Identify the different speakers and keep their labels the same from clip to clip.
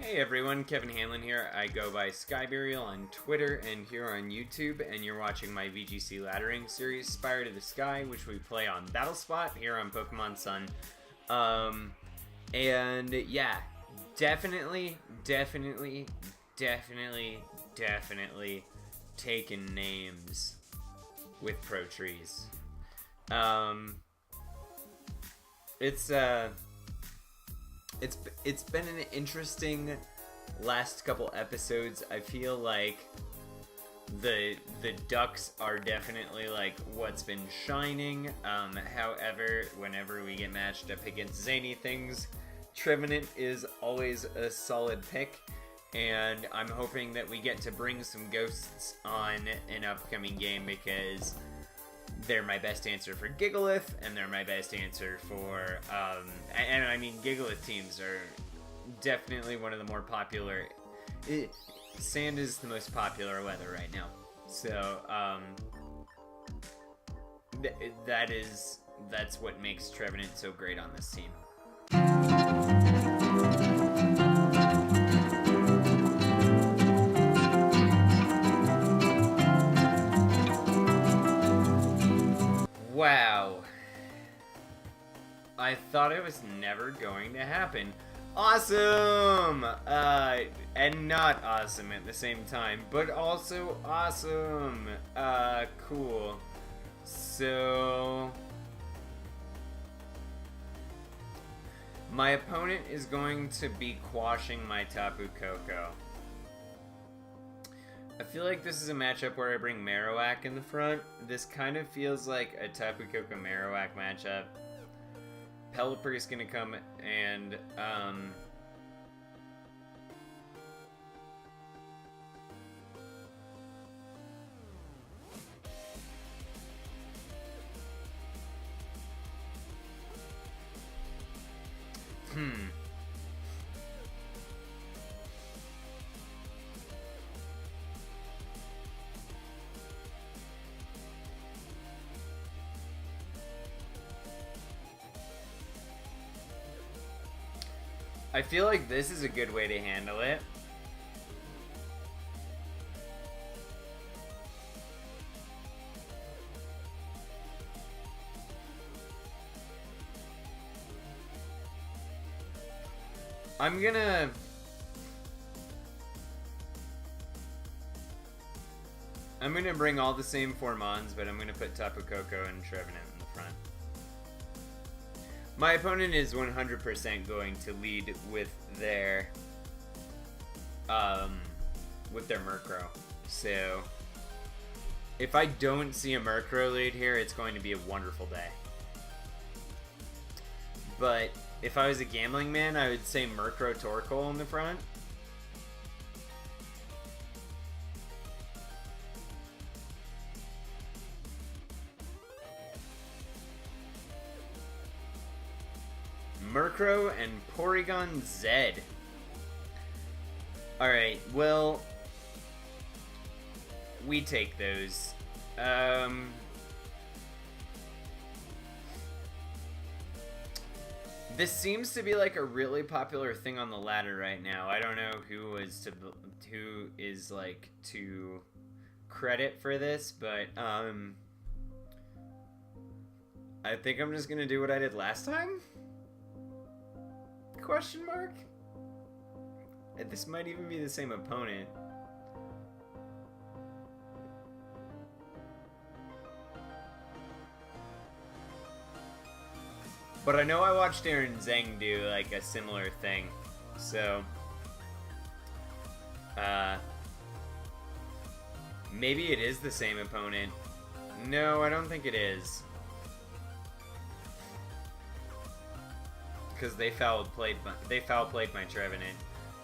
Speaker 1: Hey everyone, Kevin Hanlon here. I go by Skyburial on Twitter and here on YouTube, and you're watching my VGC laddering series, Spire to the Sky, which we play on Battlespot here on Pokemon Sun. And yeah, definitely taking names with Pro Trees. It's been an interesting last couple episodes. I feel like the ducks are definitely like what's been shining. However, whenever we get matched up against zany things, Trevenant is always a solid pick, and I'm hoping that we get to bring some ghosts on an upcoming game because they're my best answer for Gigalith, and they're my best answer for, and I mean, Gigalith teams are definitely one of the more popular. Sand is the most popular weather right now, so that's what makes Trevenant so great on this team. Wow. I thought it was never going to happen. Awesome! And not awesome at the same time, but also awesome. Cool. So my opponent is going to be quashing my Tapu Koko. I feel like this is a matchup where I bring Marowak in the front. This kind of feels like a Tapu Koko Marowak matchup. Pelipper is going to come and I feel like this is a good way to handle it. I'm gonna bring all the same four Mons, but I'm gonna put Tapu Koko and Trevenant in the front. My opponent is 100% going to lead with their Murkrow. So if I don't see a Murkrow lead here, it's going to be a wonderful day. But if I was a gambling man, I would say Murkrow Torkoal in the front. Murkrow and Porygon Z. Alright, well, we take those. This seems to be like a really popular thing on the ladder right now. I don't know who is like to credit for this, but I think I'm just gonna do what I did last time? Question mark? This might even be the same opponent. But I know I watched Aaron Zeng do like a similar thing, so maybe it is the same opponent. No, I don't think it is. Because they foul played my Trevenant,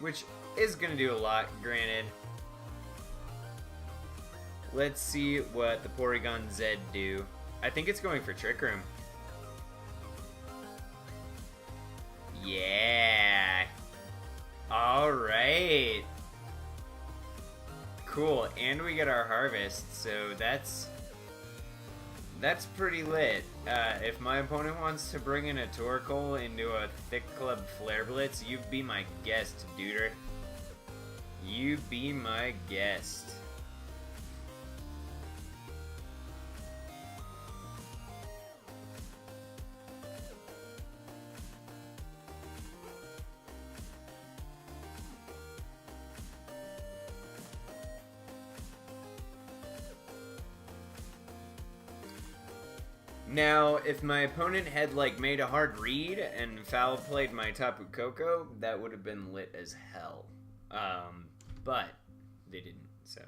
Speaker 1: which is gonna do a lot. Granted, let's see what the Porygon Z do. I think it's going for Trick Room. Yeah. All right. Cool, and we get our Harvest, so that's That's pretty lit. If my opponent wants to bring in a Torkoal into a Thick Club Flare Blitz, you be my guest, duder. You be my guest. Now, if my opponent had, like, made a hard read and foul played my Tapu Koko, that would have been lit as hell. But they didn't, so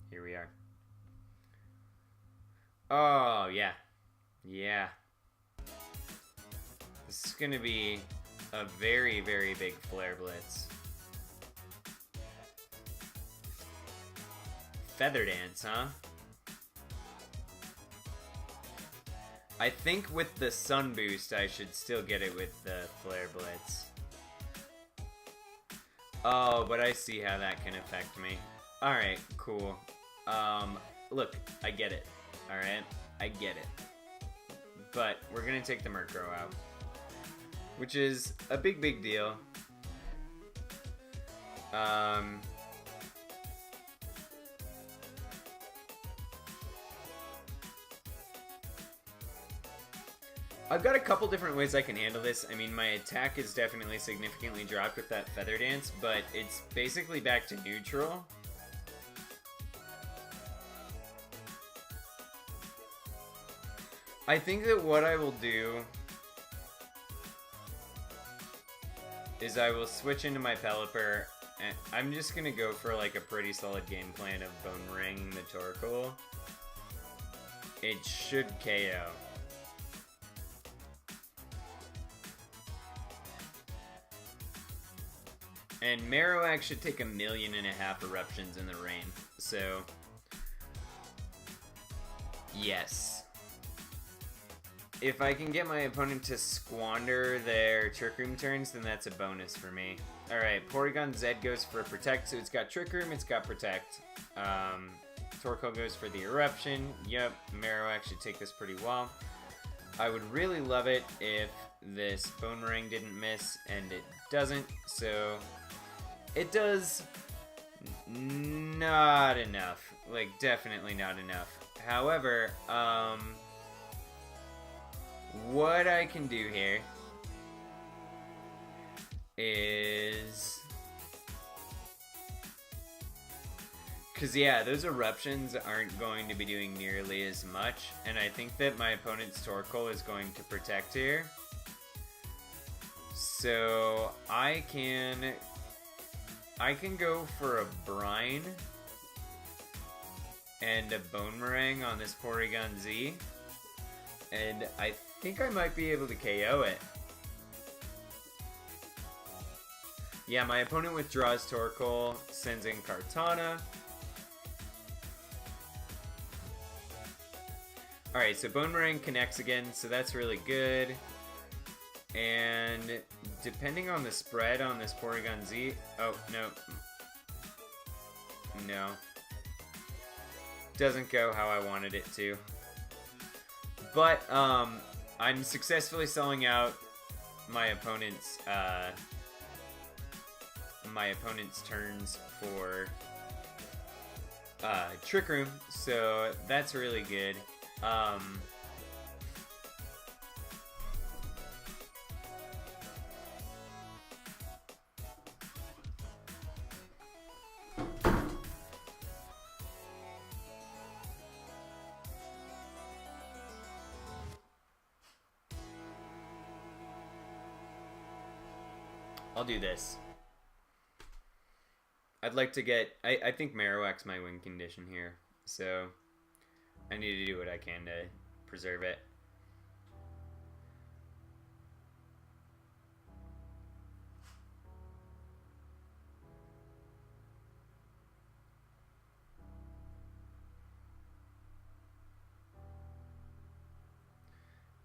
Speaker 1: here we are. Oh, yeah. Yeah. This is gonna be a very, very big Flare Blitz. Feather Dance, huh? I think with the Sun Boost, I should still get it with the Flare Blitz. Oh, but I see how that can affect me. Alright, cool. Look, I get it. Alright? I get it. But we're gonna take the Murkrow out. Which is a big, big deal. I've got a couple different ways I can handle this. I mean, my attack is definitely significantly dropped with that Feather Dance, but it's basically back to neutral. I think that what I will do is I will switch into my Pelipper, and I'm just going to go for like a pretty solid game plan of Boomerang the Torkoal. It should KO. And Marowak should take 1.5 million eruptions in the rain. So, yes. If I can get my opponent to squander their Trick Room turns, then that's a bonus for me. Alright, Porygon Z goes for Protect, so it's got Trick Room, it's got Protect. Torkoal goes for the Eruption. Yep, Marowak should take this pretty well. I would really love it if this Boomerang didn't miss, and it doesn't, so it does not enough. Like, definitely not enough. However, what I can do here is... Because, yeah, those eruptions aren't going to be doing nearly as much, and I think that my opponent's Torkoal is going to protect here. So, I can go for a Brine and a Boomerang on this Porygon Z, and I think I might be able to KO it. Yeah, my opponent withdraws Torkoal, sends in Kartana. Alright, so Boomerang connects again, so that's really good. And depending on the spread on this Porygon Z... Oh, no. No. Doesn't go how I wanted it to. But, I'm successfully selling out my opponent's turns for Trick Room, so that's really good. I'll do this. I'd like to get... I think Marowak's my win condition here, so I need to do what I can to preserve it.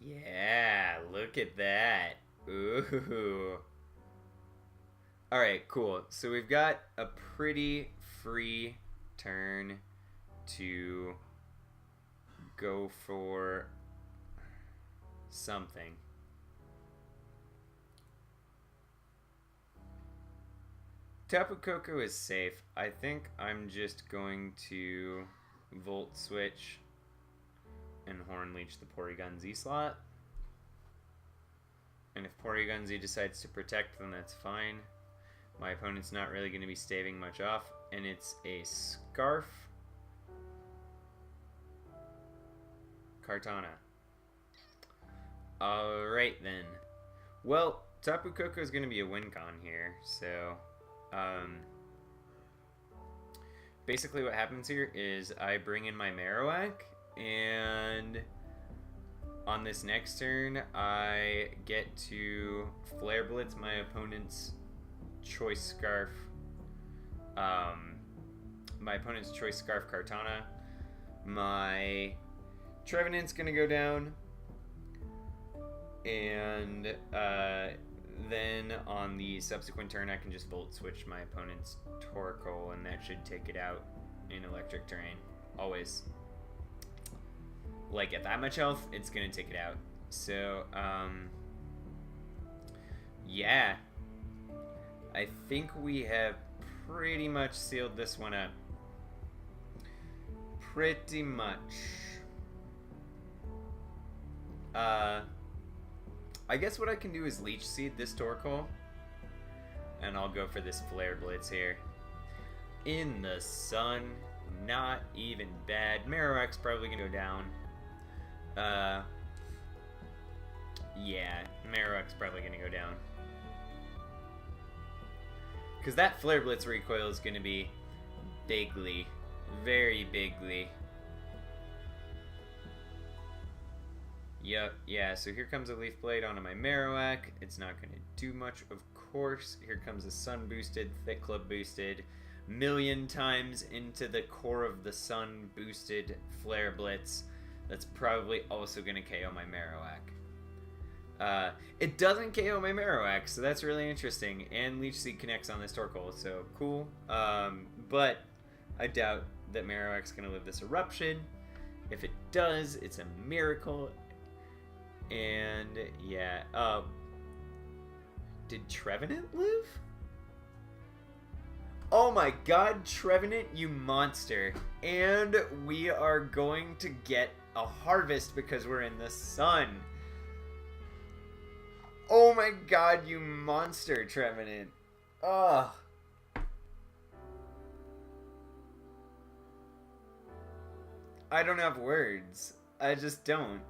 Speaker 1: Yeah, look at that. Ooh. Alright, cool. So we've got a pretty free turn to go for something. Tapu Koko is safe. I think I'm just going to Volt Switch and Horn Leech the Porygon Z slot. And if Porygon Z decides to protect, then that's fine. My opponent's not really going to be staving much off. And it's a Scarf. Kartana. Alright then. Well, Tapu Koko is going to be a win con here, so... basically what happens here is I bring in my Marowak, and on this next turn I get to Flare Blitz my opponent's Choice Scarf, Kartana. My Trevenant's gonna go down, and then on the subsequent turn I can just Volt Switch my opponent's Torkoal, and that should take it out in electric terrain. Always. Like, at that much health, it's gonna take it out. So, yeah. I think we have pretty much sealed this one up. Pretty much. I guess what I can do is Leech Seed this Torkoal, and I'll go for this Flare Blitz here. In the sun, not even bad. Marowak's probably gonna go down. Yeah, Marowak's probably gonna go down. Because that Flare Blitz recoil is gonna be bigly. Very bigly. Yep, yeah, so here comes a Leaf Blade onto my Marowak. It's not going to do much, of course. Here comes a Sun Boosted, Thick Club Boosted, million times into the core of the Sun Boosted Flare Blitz. That's probably also going to KO my Marowak. It doesn't KO my Marowak, so that's really interesting. And Leech Seed connects on this Torkoal, so cool. But I doubt that Marowak's going to live this Eruption. If it does, it's a miracle. And yeah, did Trevenant live? Oh my god, Trevenant, you monster. And we are going to get a harvest because we're in the sun. Oh my god, you monster, Trevenant. Ugh. I don't have words. I just don't.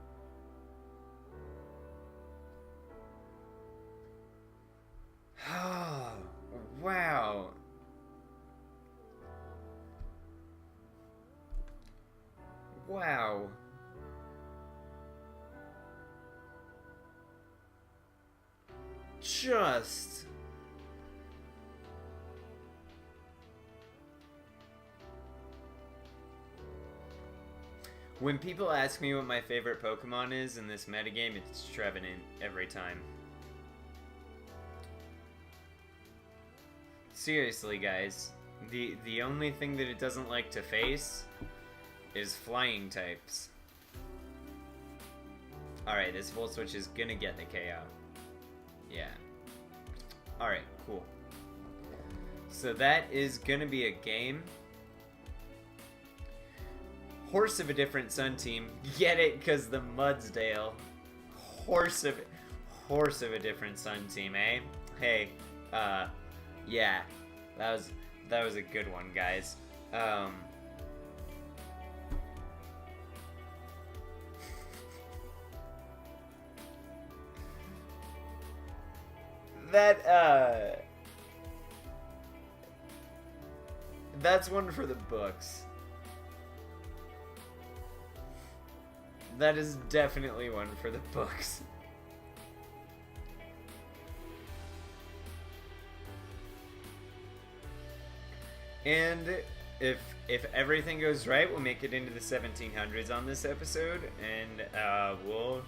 Speaker 1: Wow. Wow. Just. When people ask me what my favorite Pokemon is in this metagame, it's Trevenant every time. Seriously, guys, the only thing that it doesn't like to face is flying types. Alright, this Volt Switch is gonna get the KO. Yeah. Alright, cool. So that is gonna be a game. Horse of a different Sun team. Get it? Because the Mudsdale. Horse of a different Sun team, eh? Hey, yeah, that was a good one, guys. That's one for the books. That is definitely one for the books. And if everything goes right, we'll make it into the 1700s on this episode, and we'll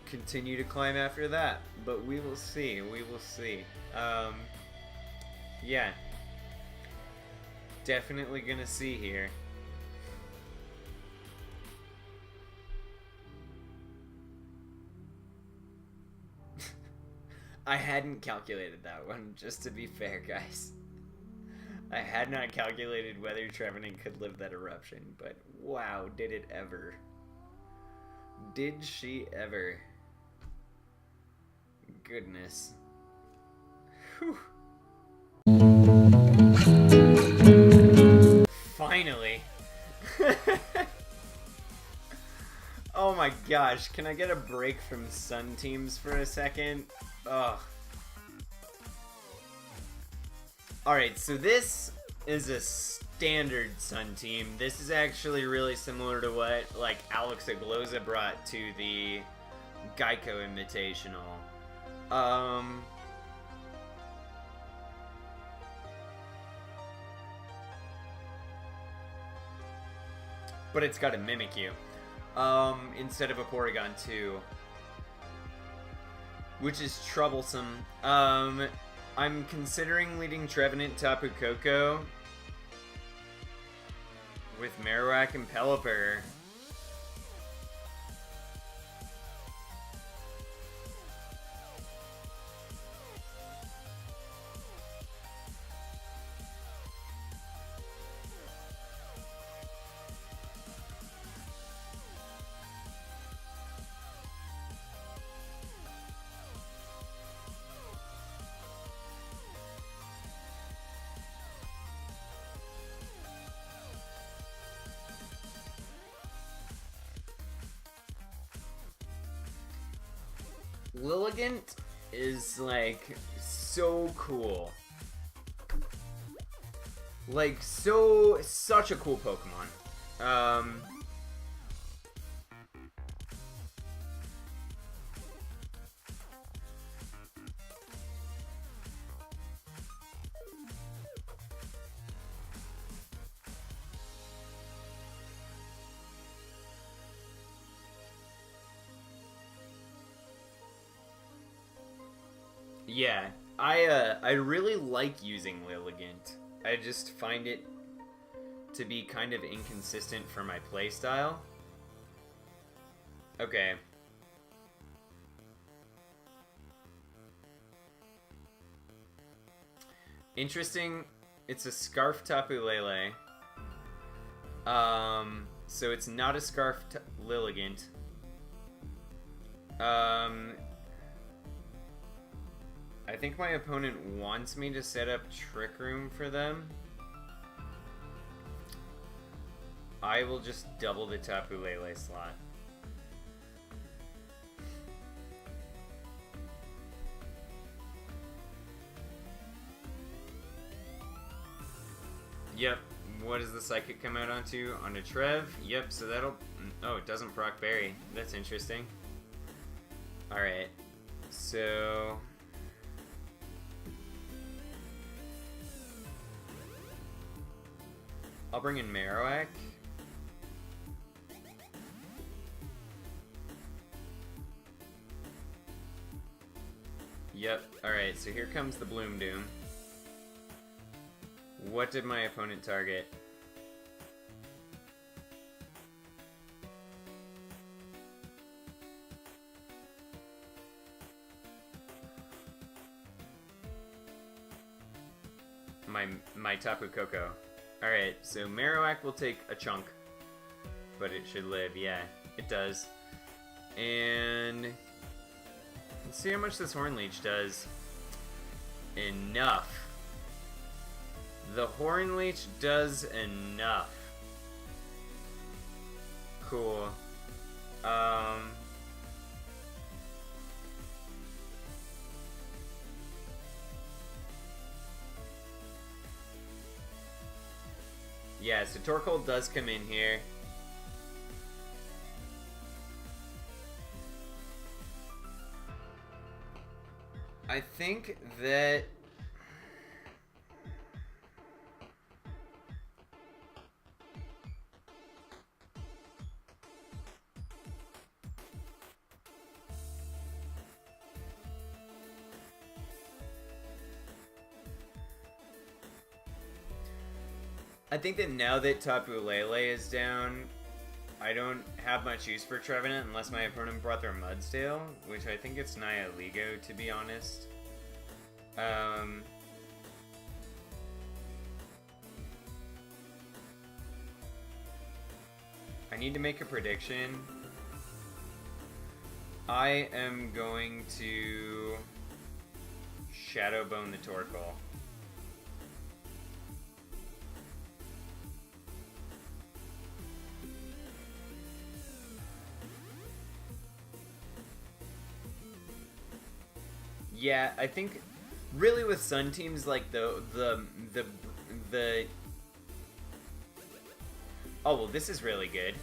Speaker 1: continue to climb after that. But we will see. We will see. Yeah. Definitely gonna see here. hadn't calculated that one, just to be fair, guys. I had not calculated whether Trevenant could live that eruption, but wow, did it ever. Did she ever. Goodness. Whew. Finally. Oh my gosh, can I get a break from Sun teams for a second? Ugh. Alright, so this is a standard Sun team. This is actually really similar to what, like, Alex Agloza brought to the Geico Invitational. But it's got a Mimikyu. Instead of a Porygon 2. Which is troublesome. I'm considering leading Trevenant Tapu Koko with Marowak and Pelipper. Lilligant is, like, so cool. Like, such a cool Pokemon. Yeah, I really like using Lilligant. I just find it to be kind of inconsistent for my playstyle. Okay. Interesting. It's a Scarf Tapu Lele. So it's not a Scarf Lilligant. I think my opponent wants me to set up Trick Room for them. I will just double the Tapu Lele slot. Yep. What does the Psychic come out onto? On a Trev? Yep, so that'll... Oh, it doesn't proc Berry. That's interesting. Alright. So... I'll bring in Marowak. Yep, alright, so here comes the Bloom Doom. What did my opponent target? My Tapu Koko. Alright, so Marowak will take a chunk. But it should live, yeah, it does. And... let's see how much this Horn Leech does. Enough. The Horn Leech does enough. Cool. Yeah, so Torkoal does come in here. I think that... I think that now that Tapu Lele is down, I don't have much use for Trevenant unless my opponent brought their Mudsdale, which I think it's Nihilego, to be honest. I need to make a prediction. I am going to Shadowbone the Torkoal. Yeah, I think really with Sun teams like the oh well, this is really good.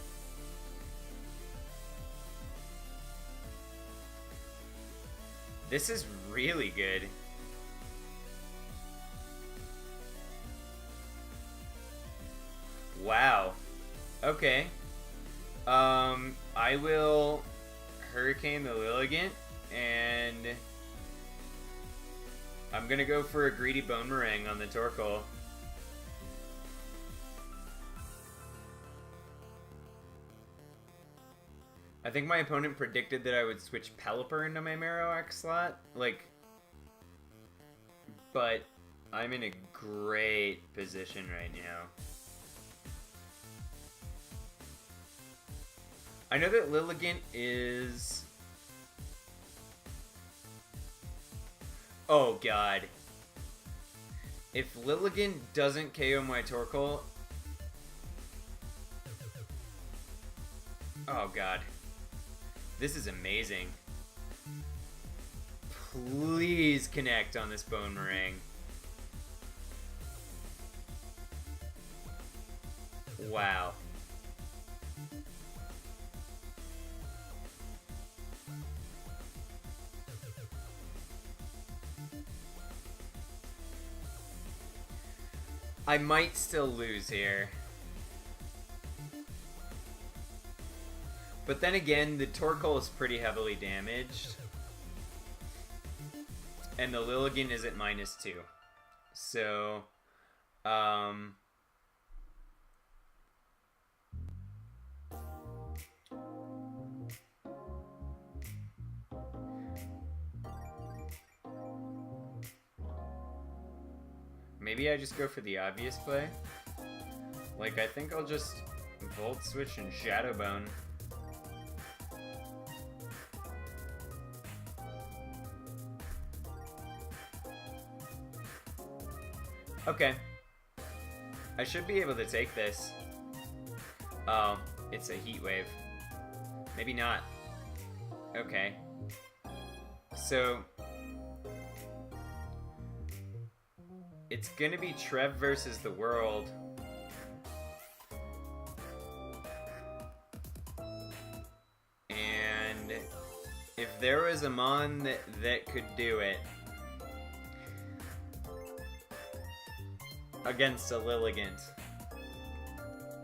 Speaker 1: This is really good. Wow. Okay. I will Hurricane the Lilligant, and I'm gonna go for a greedy Bone Meringue on the Torkoal. I think my opponent predicted that I would switch Pelipper into my Marowak slot, but I'm in a great position right now. I know that Lilligant is... Oh god. If Lilligant doesn't KO my Torkoal... Oh god. This is amazing. Please connect on this Bone Meringue. Wow. I might still lose here. But then again, the Torkoal is pretty heavily damaged. And the Lilligant is at -2. So, maybe I just go for the obvious play. Like, I think I'll just Volt Switch and Shadowbone. Okay. I should be able to take this. Oh, it's a Heat Wave. Maybe not. Okay. So... it's gonna be Trev versus the world. And if there was a Mon that could do it against a Lilligant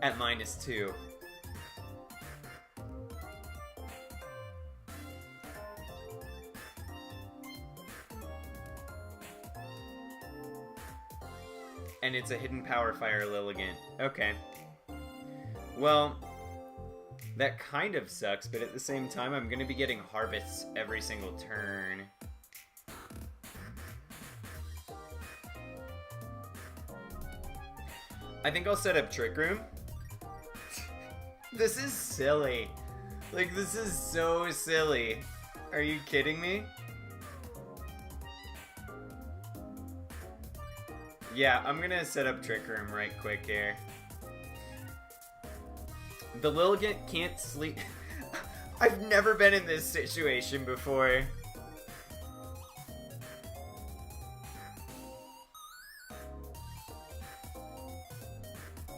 Speaker 1: at -2. And it's a Hidden Power Fire Lilligant. Okay. Well, that kind of sucks, but at the same time, I'm going to be getting Harvests every single turn. I think I'll set up Trick Room. This is silly. Like, this is so silly. Are you kidding me? Yeah, I'm gonna set up Trick Room right quick here. The Lilligant can't sleep. I've never been in this situation before.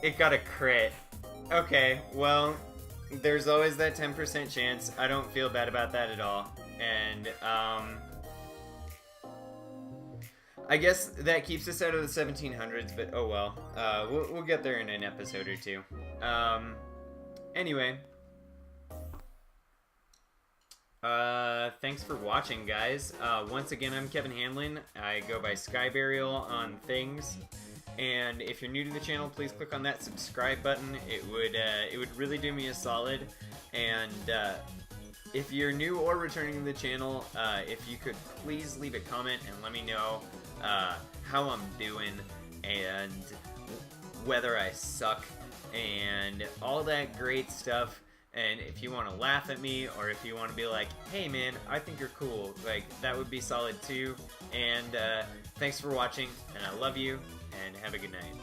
Speaker 1: It got a crit. Okay, well, there's always that 10% chance. I don't feel bad about that at all. And, I guess that keeps us out of the 1700s, but oh well. We'll get there in an episode or two. Anyway. Thanks for watching, guys. Once again, I'm Kevin Hanlon. I go by Skyburial on things. And if you're new to the channel, please click on that subscribe button. It would really do me a solid. And if you're new or returning to the channel, if you could please leave a comment and let me know how I'm doing and whether I suck and all that great stuff. And if you want to laugh at me, or if you want to be like, hey man, I think you're cool, like, that would be solid too. And thanks for watching, and I love you, and have a good night.